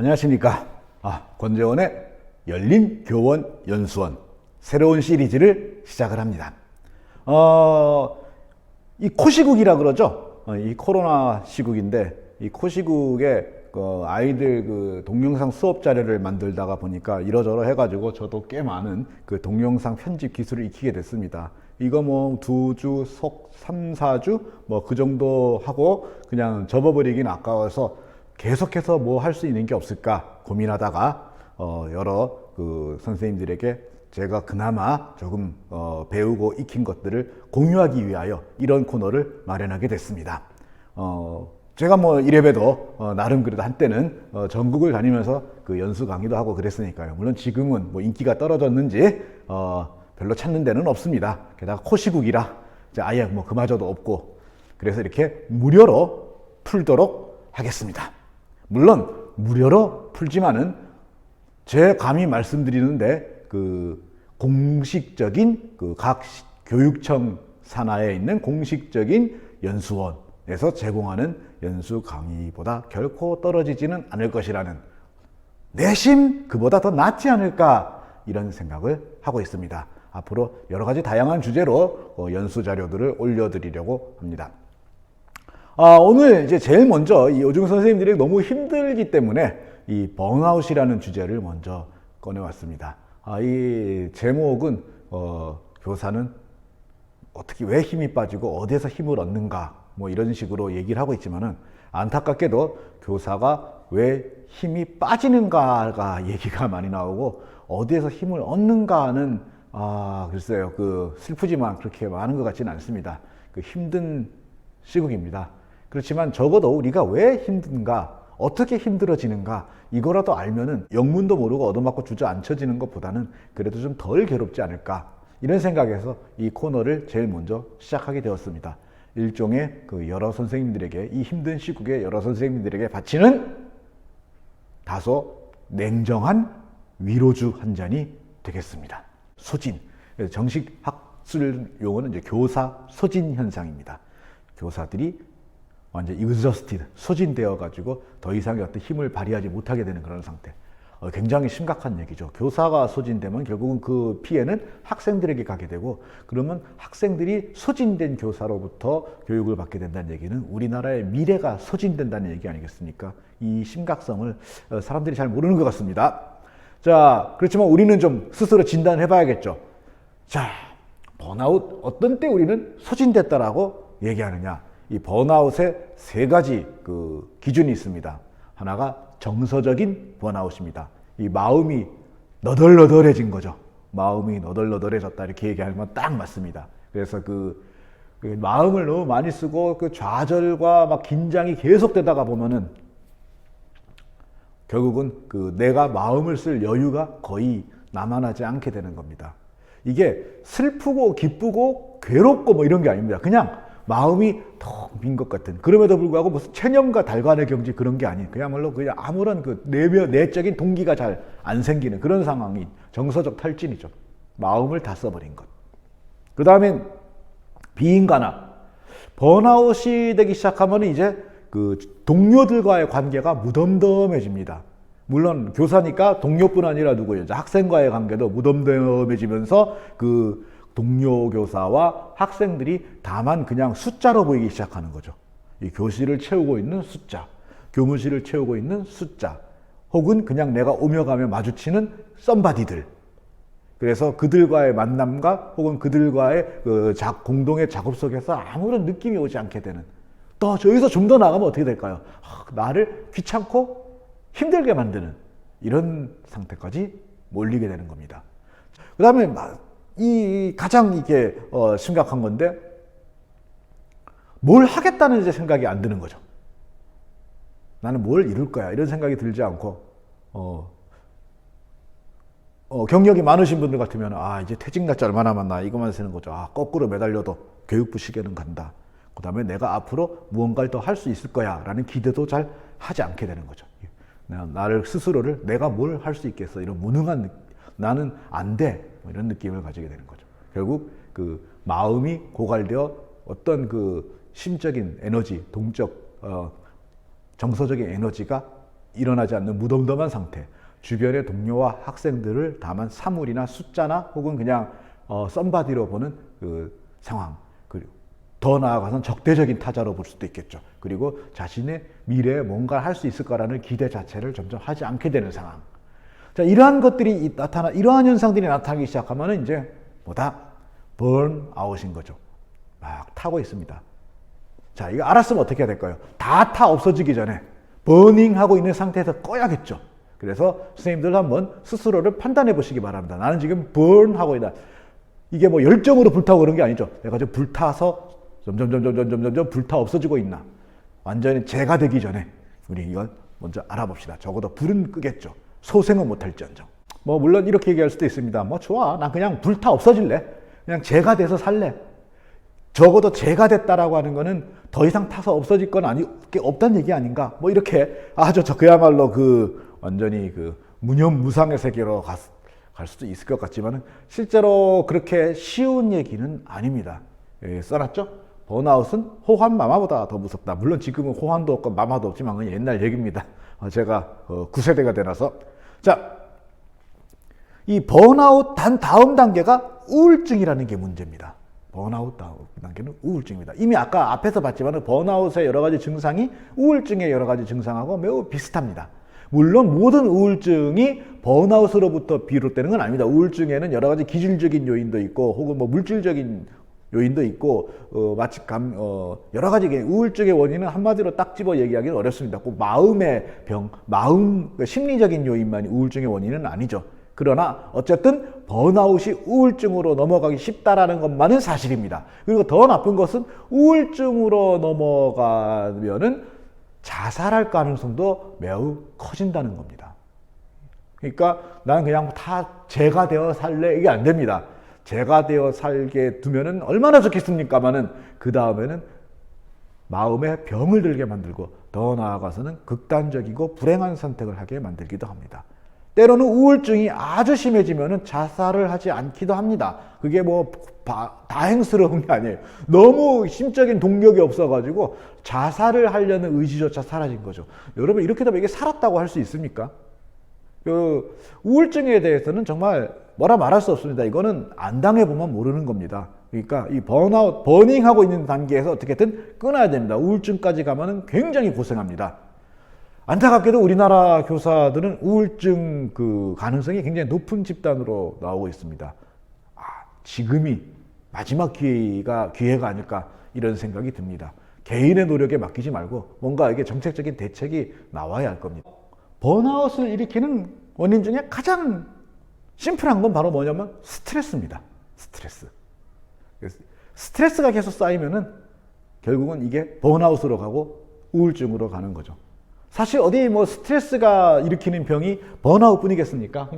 안녕하십니까. 권재원의 열린 교원 연수원 새로운 시리즈를 시작을 합니다. 이 코시국이라 그러죠. 이 코로나 시국인데 이 코시국에 아이들 그 동영상 수업 자료를 만들다가 보니까 이러저러 해가지고 저도 꽤 많은 그 동영상 편집 기술을 익히게 됐습니다. 이거 뭐 2주, 3, 4주 뭐 그 정도 하고 그냥 접어버리긴 아까워서 계속해서 뭐 할 수 있는 게 없을까 고민하다가 여러 그 선생님들에게 제가 그나마 조금 배우고 익힌 것들을 공유하기 위하여 이런 코너를 마련하게 됐습니다. 제가 뭐 이래봬도 나름 그래도 한때는 전국을 다니면서 그 연수 강의도 하고 그랬으니까요. 물론 지금은 뭐 인기가 떨어졌는지 별로 찾는 데는 없습니다. 게다가 코시국이라 이제 아예 뭐 그마저도 없고, 그래서 이렇게 무료로 풀도록 하겠습니다. 물론 무료로 풀지만은 제 감히 말씀드리는데 그 공식적인 그 각 교육청 산하에 있는 공식적인 연수원에서 제공하는 연수 강의보다 결코 떨어지지는 않을 것이라는, 내심 그보다 더 낫지 않을까 이런 생각을 하고 있습니다. 앞으로 여러 가지 다양한 주제로 연수 자료들을 올려드리려고 합니다. 오늘 이제 제일 먼저 이 요즘 선생님들이 너무 힘들기 때문에 이 번아웃이라는 주제를 먼저 꺼내왔습니다. 이 제목은 교사는 어떻게 왜 힘이 빠지고 어디에서 힘을 얻는가 뭐 이런 식으로 얘기를 하고 있지만은, 안타깝게도 교사가 왜 힘이 빠지는가가 얘기가 많이 나오고 어디에서 힘을 얻는가는 글쎄요, 그 슬프지만 그렇게 많은 것 같지는 않습니다. 그 힘든 시국입니다. 그렇지만 적어도 우리가 왜 힘든가, 어떻게 힘들어지는가 이거라도 알면은 영문도 모르고 얻어맞고 주저앉혀지는 것보다는 그래도 좀 덜 괴롭지 않을까, 이런 생각에서 이 코너를 제일 먼저 시작하게 되었습니다. 일종의 그 여러 선생님들에게, 이 힘든 시국에 여러 선생님들에게 바치는 다소 냉정한 위로주 한 잔이 되겠습니다. 소진, 정식 학술 용어는 이제 교사 소진 현상입니다. 교사들이 완전 exhausted, 소진되어 가지고 더 이상의 어떤 힘을 발휘하지 못하게 되는 그런 상태. 굉장히 심각한 얘기죠. 교사가 소진되면 결국은 그 피해는 학생들에게 가게 되고, 그러면 학생들이 소진된 교사로부터 교육을 받게 된다는 얘기는 우리나라의 미래가 소진된다는 얘기 아니겠습니까? 이 심각성을 사람들이 잘 모르는 것 같습니다. 자, 그렇지만 우리는 좀 스스로 진단을 해봐야겠죠. 자, 번아웃, 어떤 때 우리는 소진됐다라고 얘기하느냐. 이 번아웃에 세 가지 그 기준이 있습니다. 하나가 정서적인 번아웃입니다. 이 마음이 너덜너덜해진 거죠. 마음이 너덜너덜해졌다 이렇게 얘기하면 딱 맞습니다. 그래서 그 마음을 너무 많이 쓰고 그 좌절과 막 긴장이 계속되다가 보면은 결국은 그 내가 마음을 쓸 여유가 거의 남아나지 않게 되는 겁니다. 이게 슬프고 기쁘고 괴롭고 뭐 이런 게 아닙니다. 그냥 마음이 텅 빈 것 같은, 그럼에도 불구하고 무슨 체념과 달관의 경지 그런 게 아닌, 그야말로 그냥 아무런 그 내적인 동기가 잘 안 생기는 그런 상황이 정서적 탈진이죠. 마음을 다 써버린 것. 그 다음엔 비인간화. 번아웃이 되기 시작하면 이제 그 동료들과의 관계가 무덤덤해집니다. 물론 교사니까 동료뿐 아니라 누구예요? 학생과의 관계도 무덤덤해지면서 그 동료 교사와 학생들이 다만 그냥 숫자로 보이기 시작하는 거죠. 이 교실을 채우고 있는 숫자, 교무실을 채우고 있는 숫자, 혹은 그냥 내가 오며 가며 마주치는 썸바디들. 그래서 그들과의 만남과 혹은 그들과의 그 공동의 작업 속에서 아무런 느낌이 오지 않게 되는, 또 저기서 좀 더 나가면 어떻게 될까요? 나를 귀찮고 힘들게 만드는 이런 상태까지 몰리게 되는 겁니다. 그 다음에 이 가장 이게 심각한 건데, 뭘 하겠다는 이제 생각이 안 드는 거죠. 나는 뭘 이룰 거야 이런 생각이 들지 않고, 경력이 많으신 분들 같으면 이제 퇴직 날짜 얼마 남았나 이것만 쓰는 거죠. 거꾸로 매달려도 교육부 시계는 간다. 그 다음에 내가 앞으로 무언가를 더 할 수 있을 거야 라는 기대도 잘 하지 않게 되는 거죠. 나를 스스로를 내가 뭘 할 수 있겠어, 이런 무능한 나는 안 돼, 이런 느낌을 가지게 되는 거죠. 결국 그 마음이 고갈되어 어떤 그 심적인 에너지, 동적 정서적인 에너지가 일어나지 않는 무덤덤한 상태, 주변의 동료와 학생들을 다만 사물이나 숫자나 혹은 그냥 썸바디로 보는 그 상황, 그리고 더 나아가서는 적대적인 타자로 볼 수도 있겠죠. 그리고 자신의 미래에 뭔가 할 수 있을 거라는 기대 자체를 점점 하지 않게 되는 상황. 자, 이러한 것들이 이러한 현상들이 나타나기 시작하면 이제 뭐다? 번아웃인 거죠. 막 타고 있습니다. 자, 이거 알았으면 어떻게 해야 될까요? 다 타 없어지기 전에 버닝하고 있는 상태에서 꺼야겠죠. 그래서 선생님들 한번 스스로를 판단해 보시기 바랍니다. 나는 지금 번하고 있다. 이게 뭐 열정으로 불타고 그런 게 아니죠. 내가 좀 불타서 점점 불타 없어지고 있나. 완전히 재가 되기 전에 우리 이걸 먼저 알아봅시다. 적어도 불은 끄겠죠. 소생은 못할지언정. 뭐 물론 이렇게 얘기할 수도 있습니다. 뭐 좋아, 난 그냥 불타 없어질래. 그냥 재가 돼서 살래. 적어도 재가 됐다라고 하는 거는 더 이상 타서 없어질 건 없다는 얘기 아닌가? 뭐 이렇게 아주 그야말로 완전히 무념무상의 세계로 갈 수도 있을 것 같지만은 실제로 그렇게 쉬운 얘기는 아닙니다. 예, 써놨죠? 번아웃은 호환 마마보다 더 무섭다. 물론 지금은 호환도 없고 마마도 없지만 그건 옛날 얘기입니다. 제가 9세대가 되나서. 자, 이 번아웃 다음 단계가 우울증이라는 게 문제입니다. 번아웃 다음 단계는 우울증입니다. 이미 아까 앞에서 봤지만 번아웃의 여러 가지 증상이 우울증의 여러 가지 증상하고 매우 비슷합니다. 물론 모든 우울증이 번아웃으로부터 비롯되는 건 아닙니다. 우울증에는 여러 가지 기질적인 요인도 있고 혹은 뭐 물질적인 요인도 있고 여러 가지 우울증의 원인은 한마디로 딱 집어 얘기하기는 어렵습니다. 꼭 마음의 병, 심리적인 요인만이 우울증의 원인은 아니죠. 그러나 어쨌든 번아웃이 우울증으로 넘어가기 쉽다라는 것만은 사실입니다. 그리고 더 나쁜 것은 우울증으로 넘어가면은 자살할 가능성도 매우 커진다는 겁니다. 그러니까 난 그냥 다 재가 되어 살래, 이게 안 됩니다. 재가 되어 살게 두면은 얼마나 좋겠습니까마는 그 다음에는 마음에 병을 들게 만들고 더 나아가서는 극단적이고 불행한 선택을 하게 만들기도 합니다. 때로는 우울증이 아주 심해지면은 자살을 하지 않기도 합니다. 그게 뭐 다행스러운 게 아니에요. 너무 심적인 동력이 없어가지고 자살을 하려는 의지조차 사라진 거죠. 여러분 이렇게 되면 이게 살았다고 할 수 있습니까? 우울증에 대해서는 정말 뭐라 말할 수 없습니다. 이거는 안 당해보면 모르는 겁니다. 그러니까 이 버닝하고 있는 단계에서 어떻게든 끊어야 됩니다. 우울증까지 가면은 굉장히 고생합니다. 안타깝게도 우리나라 교사들은 우울증 가능성이 굉장히 높은 집단으로 나오고 있습니다. 지금이 마지막 기회가 아닐까 이런 생각이 듭니다. 개인의 노력에 맡기지 말고 뭔가 이게 정책적인 대책이 나와야 할 겁니다. 번아웃을 일으키는 원인 중에 가장 심플한 건 바로 뭐냐면 스트레스입니다. 스트레스가 계속 쌓이면은 결국은 이게 번아웃으로 가고 우울증으로 가는 거죠. 사실 어디 뭐 스트레스가 일으키는 병이 번아웃 뿐이겠습니까?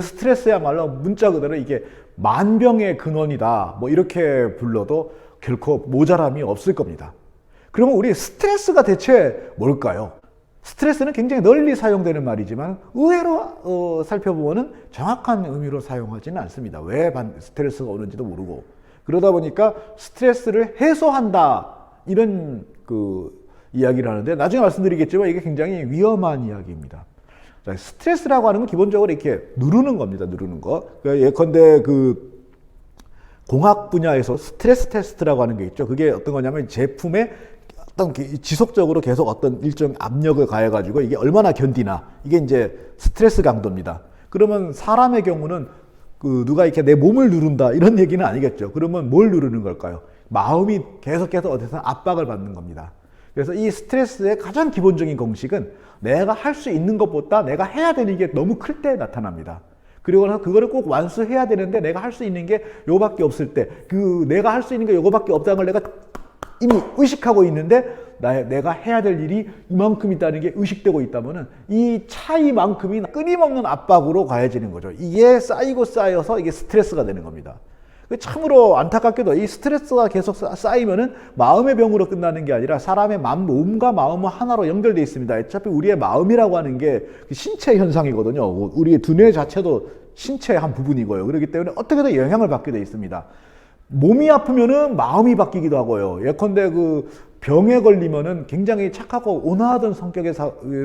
스트레스야말로 문자 그대로 이게 만병의 근원이다. 뭐 이렇게 불러도 결코 모자람이 없을 겁니다. 그러면 우리 스트레스가 대체 뭘까요? 스트레스는 굉장히 널리 사용되는 말이지만 의외로 살펴보면 정확한 의미로 사용하지는 않습니다. 왜 스트레스가 오는지도 모르고. 그러다 보니까 스트레스를 해소한다. 이런 이야기를 하는데 나중에 말씀드리겠지만 이게 굉장히 위험한 이야기입니다. 자, 스트레스라고 하는 건 기본적으로 이렇게 누르는 겁니다. 누르는 거. 예컨대 공학 분야에서 스트레스 테스트라고 하는 게 있죠. 그게 어떤 거냐면 제품에 지속적으로 계속 어떤 일정 압력을 가해가지고 이게 얼마나 견디나. 이게 이제 스트레스 강도입니다. 그러면 사람의 경우는 누가 이렇게 내 몸을 누른다 이런 얘기는 아니겠죠. 그러면 뭘 누르는 걸까요? 마음이 계속해서 어디서 압박을 받는 겁니다. 그래서 이 스트레스의 가장 기본적인 공식은 내가 할 수 있는 것보다 내가 해야 되는 게 너무 클 때 나타납니다. 그리고 그거를 꼭 완수해야 되는데 내가 할 수 있는 게 요거밖에 없을 때 내가 할 수 있는 게 요거밖에 없다는 걸 내가 이미 의식하고 있는데 내가 해야 될 일이 이만큼 있다는 게 의식되고 있다면은 이 차이만큼이 끊임없는 압박으로 가해지는 거죠. 이게 쌓이고 쌓여서 이게 스트레스가 되는 겁니다. 참으로 안타깝게도 이 스트레스가 계속 쌓이면은 마음의 병으로 끝나는 게 아니라 사람의 몸과 마음은 하나로 연결되어 있습니다. 어차피 우리의 마음이라고 하는 게 신체 현상이거든요. 우리의 두뇌 자체도 신체의 한 부분이고요. 그렇기 때문에 어떻게든 영향을 받게 되어 있습니다. 몸이 아프면은 마음이 바뀌기도 하고요. 예컨대 병에 걸리면은 굉장히 착하고 온화하던 성격의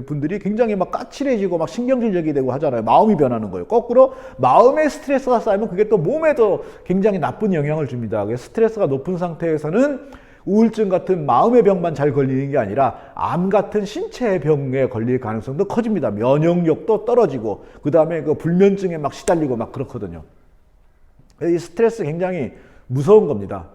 분들이 굉장히 막 까칠해지고 막 신경질적이 되고 하잖아요. 마음이 변하는 거예요. 거꾸로 마음에 스트레스가 쌓이면 그게 또 몸에도 굉장히 나쁜 영향을 줍니다. 그래서 스트레스가 높은 상태에서는 우울증 같은 마음의 병만 잘 걸리는 게 아니라 암 같은 신체의 병에 걸릴 가능성도 커집니다. 면역력도 떨어지고 그 다음에 그 불면증에 막 시달리고 막 그렇거든요. 이 스트레스 굉장히 무서운 겁니다.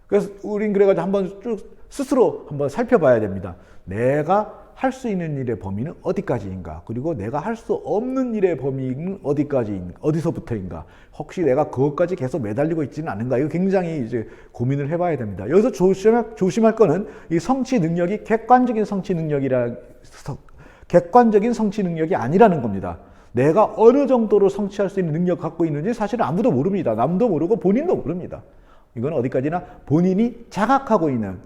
그래서 우린 그래가지고 한번 쭉 스스로 한번 살펴봐야 됩니다. 내가 할 수 있는 일의 범위는 어디까지인가? 그리고 내가 할 수 없는 일의 범위는 어디까지인가? 어디서부터인가? 혹시 내가 그것까지 계속 매달리고 있지는 않은가? 이거 굉장히 이제 고민을 해봐야 됩니다. 여기서 조심할 거는 이 성취 능력이 객관적인 성취 능력이 아니라는 겁니다. 내가 어느 정도로 성취할 수 있는 능력 갖고 있는지 사실은 아무도 모릅니다. 남도 모르고 본인도 모릅니다. 이건 어디까지나 본인이 지각하고 있는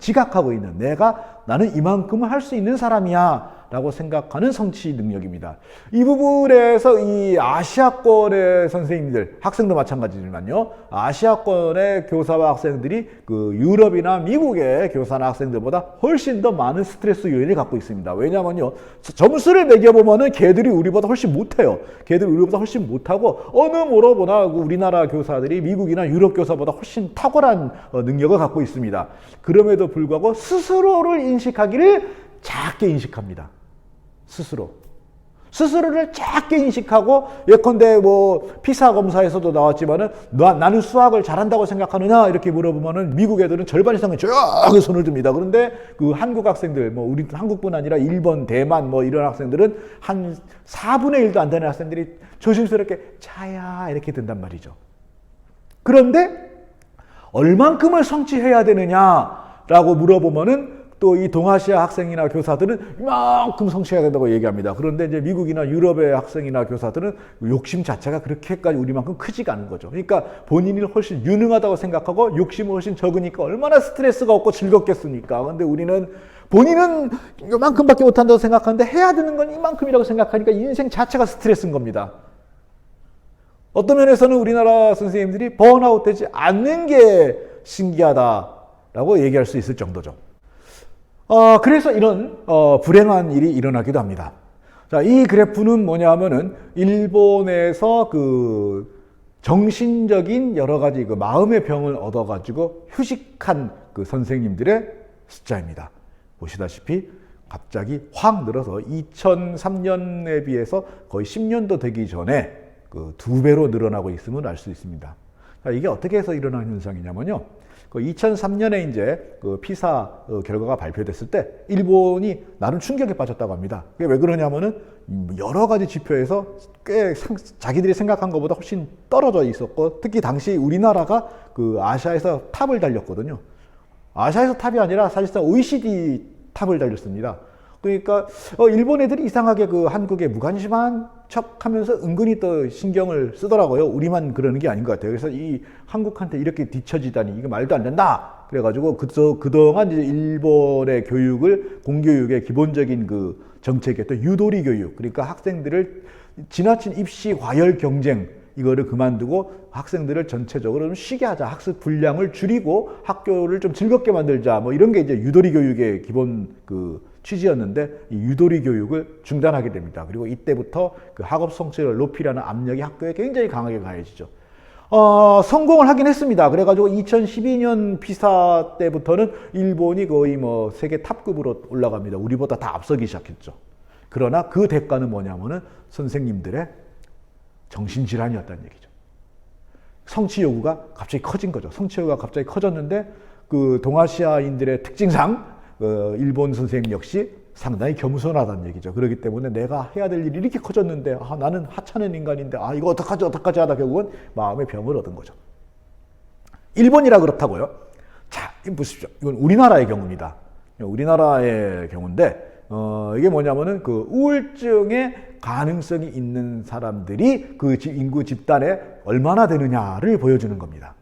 나는 이만큼은 할 수 있는 사람이야 라고 생각하는 성취 능력입니다. 이 부분에서 이 아시아권의 선생님들, 학생도 마찬가지지만요. 아시아권의 교사와 학생들이 그 유럽이나 미국의 교사나 학생들보다 훨씬 더 많은 스트레스 요인을 갖고 있습니다. 왜냐면요. 점수를 매겨보면은 걔들이 우리보다 훨씬 못해요. 걔들이 우리보다 훨씬 못하고 어느 뭐로보나 우리나라 교사들이 미국이나 유럽 교사보다 훨씬 탁월한 능력을 갖고 있습니다. 그럼에도 불구하고 스스로를 인식하기를 작게 인식합니다. 스스로를 작게 인식하고 예컨대 뭐 피사 검사에서도 나왔지만은 나는 수학을 잘한다고 생각하느냐 이렇게 물어보면은 미국 애들은 절반 이상은 저기 손을 듭니다. 그런데 그 한국 학생들 뭐 우리 한국뿐 아니라 일본, 대만 뭐 이런 학생들은 한 4분의 1도 안 되는 학생들이 조심스럽게 차야 이렇게 든단 말이죠. 그런데 얼만큼을 성취해야 되느냐라고 물어보면은 또 이 동아시아 학생이나 교사들은 이만큼 성취해야 된다고 얘기합니다. 그런데 이제 미국이나 유럽의 학생이나 교사들은 욕심 자체가 그렇게까지 우리만큼 크지가 않은 거죠. 그러니까 본인이 훨씬 유능하다고 생각하고 욕심은 훨씬 적으니까 얼마나 스트레스가 없고 즐겁겠습니까? 그런데 우리는 본인은 이만큼밖에 못한다고 생각하는데 해야 되는 건 이만큼이라고 생각하니까 인생 자체가 스트레스인 겁니다. 어떤 면에서는 우리나라 선생님들이 번아웃 되지 않는 게 신기하다라고 얘기할 수 있을 정도죠. 그래서 이런 불행한 일이 일어나기도 합니다. 자, 이 그래프는 뭐냐 하면은 일본에서 그 정신적인 여러 가지 그 마음의 병을 얻어가지고 휴직한 그 선생님들의 숫자입니다. 보시다시피 갑자기 확 늘어서 2003년에 비해서 거의 10년도 되기 전에 그 2배로 늘어나고 있음을 알 수 있습니다. 자, 이게 어떻게 해서 일어난 현상이냐면요. 2003년에 이제 그 피사 결과가 발표됐을 때 일본이 나름 충격에 빠졌다고 합니다. 그게 왜 그러냐면은 여러 가지 지표에서 꽤 자기들이 생각한 것보다 훨씬 떨어져 있었고 특히 당시 우리나라가 그 아시아에서 탑을 달렸거든요. 아시아에서 탑이 아니라 사실상 OECD 탑을 달렸습니다. 그러니까 일본 애들이 이상하게 그 한국에 무관심한 척하면서 은근히 또 신경을 쓰더라고요. 우리만 그러는 게 아닌 것 같아요. 그래서 이 한국한테 이렇게 뒤처지다니 이거 말도 안 된다. 그래가지고 그동안 이제 일본의 교육을 공교육의 기본적인 그 정책이었던 유도리 교육, 그러니까 학생들을 지나친 입시 과열 경쟁 이거를 그만두고 학생들을 전체적으로 좀 쉬게 하자, 학습 분량을 줄이고 학교를 좀 즐겁게 만들자, 뭐 이런 게 이제 유도리 교육의 기본 그 취지였는데 이 유도리 교육을 중단하게 됩니다. 그리고 이때부터 그 학업 성취를 높이라는 압력이 학교에 굉장히 강하게 가해지죠. 성공을 하긴 했습니다. 그래가지고 2012년 피사 때부터는 일본이 거의 뭐 세계 탑급으로 올라갑니다. 우리보다 다 앞서기 시작했죠. 그러나 그 대가는 뭐냐면은 선생님들의 정신질환이었다는 얘기죠. 성취 요구가 갑자기 커진 거죠. 성취 요구가 갑자기 커졌는데 그 동아시아인들의 특징상 일본 선생님 역시 상당히 겸손하다는 얘기죠. 그렇기 때문에 내가 해야 될 일이 이렇게 커졌는데 나는 하찮은 인간인데 이거 어떡하지 하다 결국은 마음의 병을 얻은 거죠. 일본이라 그렇다고요. 자, 보십시오. 이건 우리나라의 경우입니다. 우리나라의 경우인데 이게 뭐냐면은 그 우울증의 가능성이 있는 사람들이 그 인구 집단에 얼마나 되느냐를 보여주는 겁니다.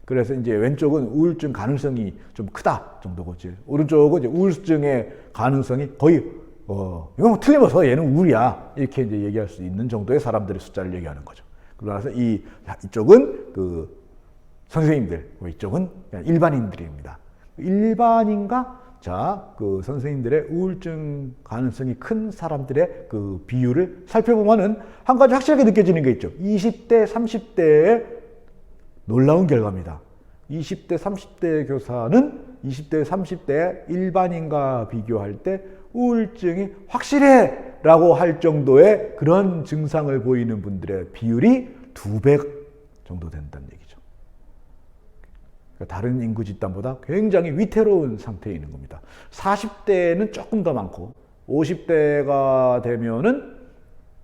그래서 이제 왼쪽은 우울증 가능성이 좀 크다 정도고, 오른쪽은 이제 우울증의 가능성이 거의 이건 틀림없어 얘는 우울이야 이렇게 이제 얘기할 수 있는 정도의 사람들의 숫자를 얘기하는 거죠. 그래서 이쪽은 그 선생님들, 이쪽은 그냥 일반인들입니다. 일반인과 자, 그 선생님들의 우울증 가능성이 큰 사람들의 그 비율을 살펴보면은 한 가지 확실하게 느껴지는 게 있죠. 20대, 30대의 놀라운 결과입니다. 20대, 30대 교사는 20대, 30대 일반인과 비교할 때 우울증이 확실해! 라고 할 정도의 그런 증상을 보이는 분들의 비율이 2배 정도 된다는 얘기죠. 그러니까 다른 인구 집단보다 굉장히 위태로운 상태에 있는 겁니다. 40대는 조금 더 많고 50대가 되면은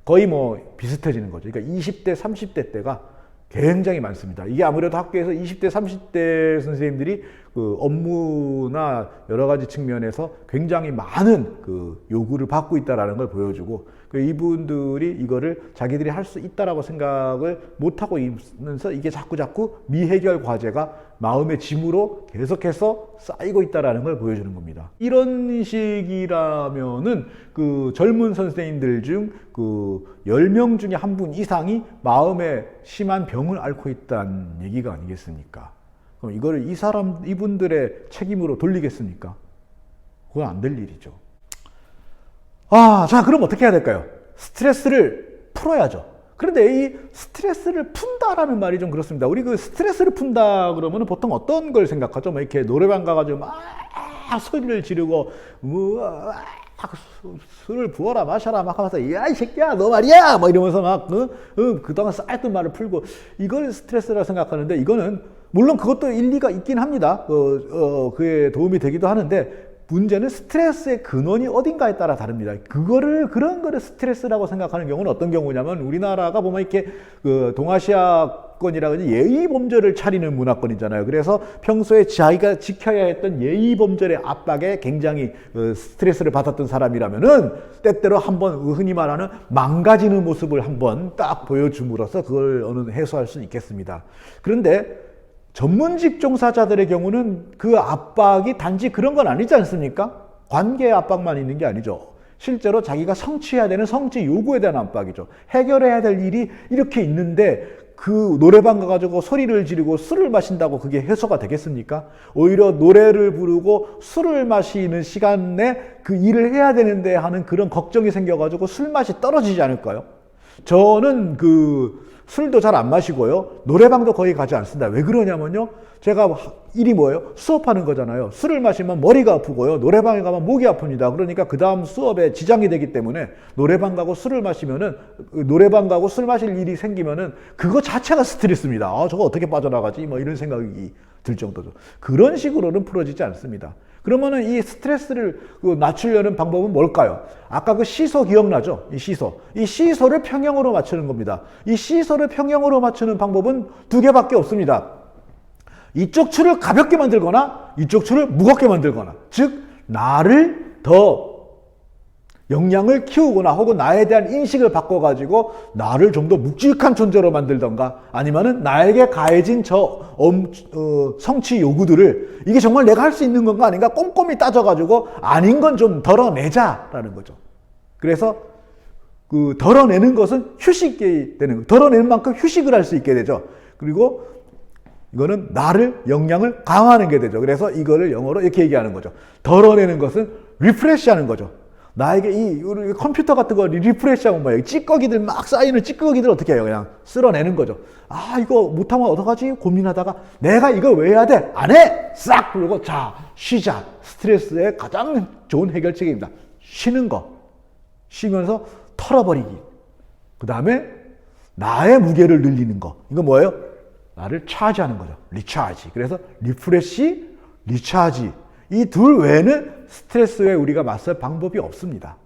거의 뭐 비슷해지는 거죠. 그러니까 20대, 30대 때가 굉장히 많습니다. 이게 아무래도 학교에서 20대, 30대 선생님들이 그 업무나 여러 가지 측면에서 굉장히 많은 그 요구를 받고 있다는 걸 보여주고, 이분들이 이거를 자기들이 할 수 있다라고 생각을 못하고 있으면서 이게 자꾸 미해결 과제가 마음의 짐으로 계속해서 쌓이고 있다는 걸 보여주는 겁니다. 이런 식이라면은 그 젊은 선생님들 중 그 10명 중에 한 분 이상이 마음에 심한 병을 앓고 있다는 얘기가 아니겠습니까? 그럼 이거를 이분들의 책임으로 돌리겠습니까? 그건 안 될 일이죠. 자, 그럼 어떻게 해야 될까요? 스트레스를 풀어야죠. 그런데 이 스트레스를 푼다라는 말이 좀 그렇습니다. 우리 그 스트레스를 푼다 그러면 보통 어떤 걸 생각하죠? 뭐 이렇게 노래방 가가지고 막 소리를 지르고, 술을 부어라 마셔라 막 하면서, 야, 이 새끼야, 너 말이야! 막 이러면서 막, 그동안 쌓였던 말을 풀고, 이걸 스트레스라고 생각하는데, 이거는, 물론 그것도 일리가 있긴 합니다. 그에 도움이 되기도 하는데, 문제는 스트레스의 근원이 어딘가에 따라 다릅니다. 그런 거를 스트레스라고 생각하는 경우는 어떤 경우냐면, 우리나라가 보면 이렇게 그 동아시아권이라든지 예의범절을 차리는 문화권이잖아요. 그래서 평소에 자기가 지켜야 했던 예의범절의 압박에 굉장히 스트레스를 받았던 사람이라면은 때때로 한번 흔히 말하는 망가지는 모습을 한번 딱 보여줌으로써 그걸 어느 해소할 수 있겠습니다. 그런데 전문직 종사자들의 경우는 그 압박이 단지 그런 건 아니지 않습니까? 관계의 압박만 있는 게 아니죠. 실제로 자기가 성취해야 되는 성취 요구에 대한 압박이죠. 해결해야 될 일이 이렇게 있는데 그 노래방 가가지고 소리를 지르고 술을 마신다고 그게 해소가 되겠습니까? 오히려 노래를 부르고 술을 마시는 시간에 그 일을 해야 되는데 하는 그런 걱정이 생겨가지고 술 맛이 떨어지지 않을까요? 저는 술도 잘 안 마시고요. 노래방도 거의 가지 않습니다. 왜 그러냐면요. 제가 일이 뭐예요? 수업하는 거잖아요. 술을 마시면 머리가 아프고요. 노래방에 가면 목이 아픕니다. 그러니까 그 다음 수업에 지장이 되기 때문에 노래방 가고 술을 마시면은, 노래방 가고 술 마실 일이 생기면은 그거 자체가 스트레스입니다. 저거 어떻게 빠져나가지? 뭐 이런 생각이 들 정도죠. 그런 식으로는 풀어지지 않습니다. 그러면은 이 스트레스를 낮추려는 방법은 뭘까요? 아까 그 시소 기억나죠? 이 시소를 평형으로 맞추는 겁니다. 이 시소를 평형으로 맞추는 방법은 2개밖에 없습니다. 이쪽 추를 가볍게 만들거나 이쪽 추를 무겁게 만들거나, 즉 나를 더 역량을 키우거나 혹은 나에 대한 인식을 바꿔가지고 나를 좀 더 묵직한 존재로 만들던가, 아니면은 나에게 가해진 성취 요구들을 이게 정말 내가 할 수 있는 건가 아닌가 꼼꼼히 따져가지고 아닌 건 좀 덜어내자라는 거죠. 그래서 그 덜어내는 것은 휴식이 되는 거예요. 덜어내는 만큼 휴식을 할 수 있게 되죠. 그리고 이거는 나를 역량을 강화하는 게 되죠. 그래서 이거를 영어로 이렇게 얘기하는 거죠. 덜어내는 것은 리프레시하는 거죠. 나에게 우리 컴퓨터 같은 거 리프레시하면 뭐예요? 찌꺼기들 막 쌓이는 찌꺼기들 어떻게 해요? 그냥 쓸어내는 거죠. 이거 못하면 어떡하지? 고민하다가 내가 이거 왜 해야 돼? 안 해! 싹 부르고 자, 쉬자. 스트레스의 가장 좋은 해결책입니다. 쉬는 거. 쉬면서 털어버리기. 그 다음에 나의 무게를 늘리는 거. 이거 뭐예요? 나를 차지하는 거죠. 리차지. 그래서 리프레시, 리차지. 이 둘 외에는 스트레스에 우리가 맞설 방법이 없습니다.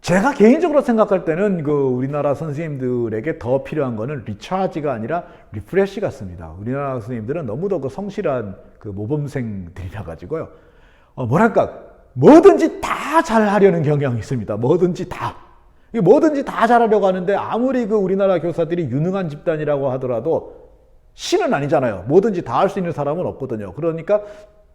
제가 개인적으로 생각할 때는 우리나라 선생님들에게 더 필요한 거는 리차지가 아니라 리프레시 같습니다. 우리나라 선생님들은 너무도 성실한 모범생들이라 가지고요. 뭐랄까, 뭐든지 다 잘하려는 경향이 있습니다. 뭐든지 다 잘하려고 하는데, 아무리 우리나라 교사들이 유능한 집단이라고 하더라도 신은 아니잖아요. 뭐든지 다 할 수 있는 사람은 없거든요. 그러니까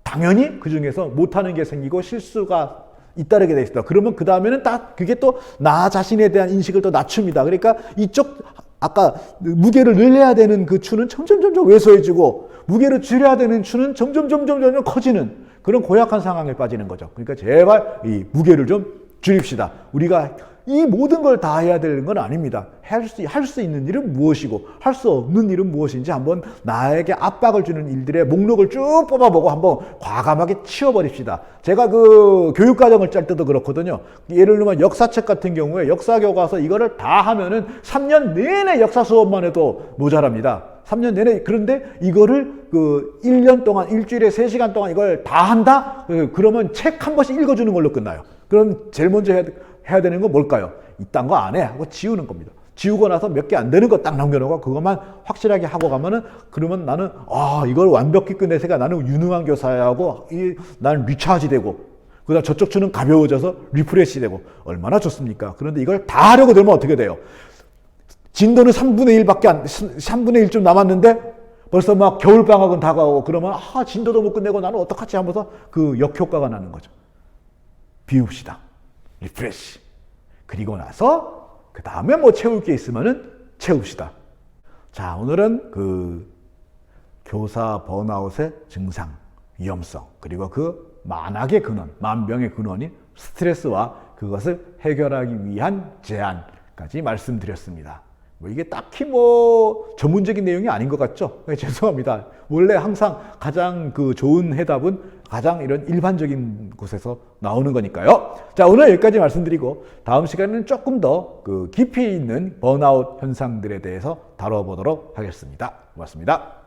당연히 그 중에서 못하는 게 생기고 실수가 잇따르게 돼 있습니다. 그러면 그 다음에는 그게 또 나 자신에 대한 인식을 또 낮춥니다. 그러니까 이쪽 아까 무게를 늘려야 되는 그 추는 점점 왜소해지고, 무게를 줄여야 되는 추는 점점 커지는 그런 고약한 상황에 빠지는 거죠. 그러니까 제발 이 무게를 좀 줄입시다. 우리가 이 모든 걸 다 해야 되는 건 아닙니다. 할 수 있는 일은 무엇이고 할 수 없는 일은 무엇인지 한번 나에게 압박을 주는 일들의 목록을 쭉 뽑아보고 한번 과감하게 치워버립시다. 제가 그 교육과정을 짤 때도 그렇거든요. 예를 들면 역사책 같은 경우에 역사교과서 이거를 다 하면은 3년 내내 역사 수업만 해도 모자랍니다. 3년 내내. 그런데 이거를 그 1년 동안 일주일에 3시간 동안 이걸 다 한다? 그러면 책 한 번씩 읽어주는 걸로 끝나요. 그럼 제일 먼저 해야 되는 건 뭘까요? 이딴 거 안 해 하고 지우는 겁니다. 지우고 나서 몇 개 안 되는 거 딱 남겨놓고 그것만 확실하게 하고 가면은 그러면 나는 이걸 완벽히 끝내서가 나는 유능한 교사야 하고 나는 리차지 되고 그다음 저쪽 추는 가벼워져서 리프레시 되고 얼마나 좋습니까? 그런데 이걸 다 하려고 들면 어떻게 돼요? 진도는 3분의 1좀 남았는데 벌써 막 겨울방학은 다가오고 그러면 진도도 못 끝내고 나는 어떡하지 하면서 그 역효과가 나는 거죠. 비웁시다. 리프레시. 그리고 나서 그 다음에 뭐 채울 게 있으면은 채웁시다. 자, 오늘은 그 교사 번아웃의 증상, 위험성, 그리고 그 만악의 근원, 만병의 근원인 스트레스와 그것을 해결하기 위한 제안까지 말씀드렸습니다. 이게 딱히 전문적인 내용이 아닌 것 같죠? 죄송합니다. 원래 항상 가장 그 좋은 해답은 가장 이런 일반적인 곳에서 나오는 거니까요. 자, 오늘 여기까지 말씀드리고 다음 시간에는 조금 더 그 깊이 있는 번아웃 현상들에 대해서 다뤄보도록 하겠습니다. 고맙습니다.